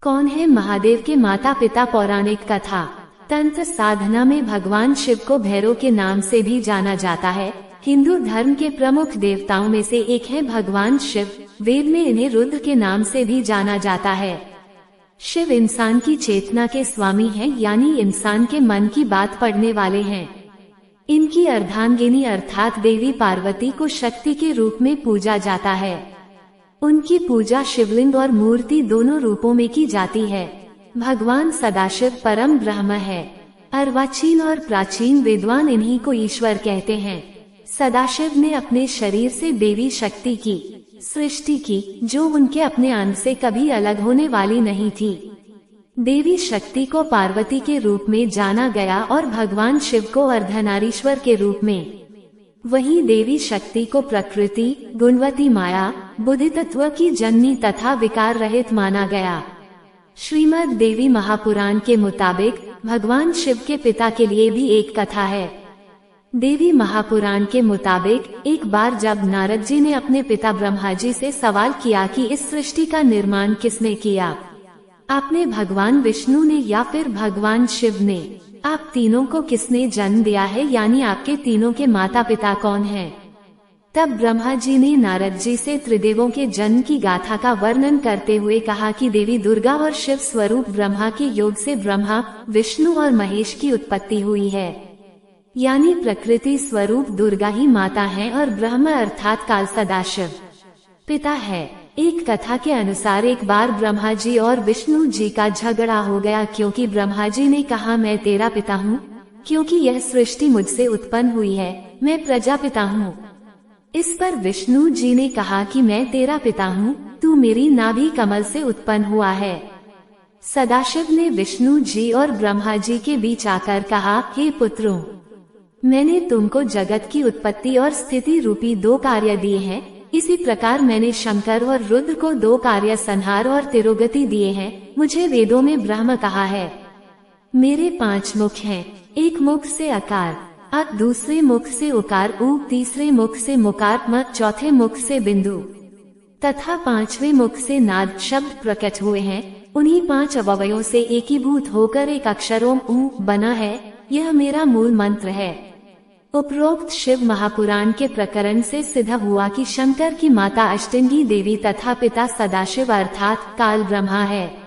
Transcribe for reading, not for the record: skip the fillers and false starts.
कौन है महादेव के माता पिता? पौराणिक कथा। तंत्र साधना में भगवान शिव को भैरव के नाम से भी जाना जाता है। हिंदू धर्म के प्रमुख देवताओं में से एक है भगवान शिव। वेद में इन्हें रुद्र के नाम से भी जाना जाता है। शिव इंसान की चेतना के स्वामी हैं, यानी इंसान के मन की बात पढ़ने वाले हैं। इनकी अर्धांगिनी अर्थात देवी पार्वती को शक्ति के रूप में पूजा जाता है। उनकी पूजा शिवलिंग और मूर्ति दोनों रूपों में की जाती है। भगवान सदाशिव परम ब्रह्म है। अर्वाचीन और प्राचीन विद्वान इन्हीं को ईश्वर कहते हैं। सदाशिव ने अपने शरीर से देवी शक्ति की सृष्टि की, जो उनके अपने अंग से कभी अलग होने वाली नहीं थी। देवी शक्ति को पार्वती के रूप में जाना गया और भगवान शिव को अर्धनारीश्वर के रूप में। वहीं देवी शक्ति को प्रकृति, गुणवती माया, बुद्धि तत्व की जननी तथा विकार रहित माना गया। श्रीमद् देवी महापुराण के मुताबिक भगवान शिव के पिता के लिए भी एक कथा है। देवी महापुराण के मुताबिक एक बार जब नारद जी ने अपने पिता ब्रह्मा जी से सवाल किया कि इस सृष्टि का निर्माण किसने किया, आपने भगवान विष्णु ने या फिर भगवान शिव ने? आप तीनों को किसने जन्म दिया है, यानी आपके तीनों के माता पिता कौन हैं? तब ब्रह्मा जी ने नारद जी से त्रिदेवों के जन्म की गाथा का वर्णन करते हुए कहा कि देवी दुर्गा और शिव स्वरूप ब्रह्मा के योग से ब्रह्मा, विष्णु और महेश की उत्पत्ति हुई है। यानी प्रकृति स्वरूप दुर्गा ही माता है और ब्रह्म अर्थात काल सदाशिव पिता है। एक कथा के अनुसार एक बार ब्रह्मा जी और विष्णु जी का झगड़ा हो गया, क्योंकि ब्रह्मा जी ने कहा मैं तेरा पिता हूँ, क्योंकि यह सृष्टि मुझसे उत्पन्न हुई है, मैं प्रजापिता हूँ। इस पर विष्णु जी ने कहा कि मैं तेरा पिता हूँ, तू मेरी नाभि कमल से उत्पन्न हुआ है। सदाशिव ने विष्णु जी और ब्रह्मा जी के बीच आकर कहा, हे पुत्रों, मैंने तुमको जगत की उत्पत्ति और स्थिति रूपी 2 कार्य दिए हैं। इसी प्रकार मैंने शंकर और रुद्र को 2 कार्य संहार और तिरोगति दिए हैं। मुझे वेदों में ब्रह्म कहा है। मेरे 5 मुख हैं। एक मुख से अकार, अ, दूसरे मुख से उकार, उ, तीसरे मुख से मुकार, म, चौथे मुख से बिंदु तथा 5वें मुख से नाद शब्द प्रकट हुए हैं। उन्हीं 5 अवयवों से एकीभूत होकर एक अक्षर ओम उ बना है। यह मेरा मूल मंत्र है। उपरोक्त शिव महापुराण के प्रकरण से सिद्ध हुआ कि शंकर की माता अष्टंगी देवी तथा पिता सदाशिव अर्थात काल ब्रह्मा है।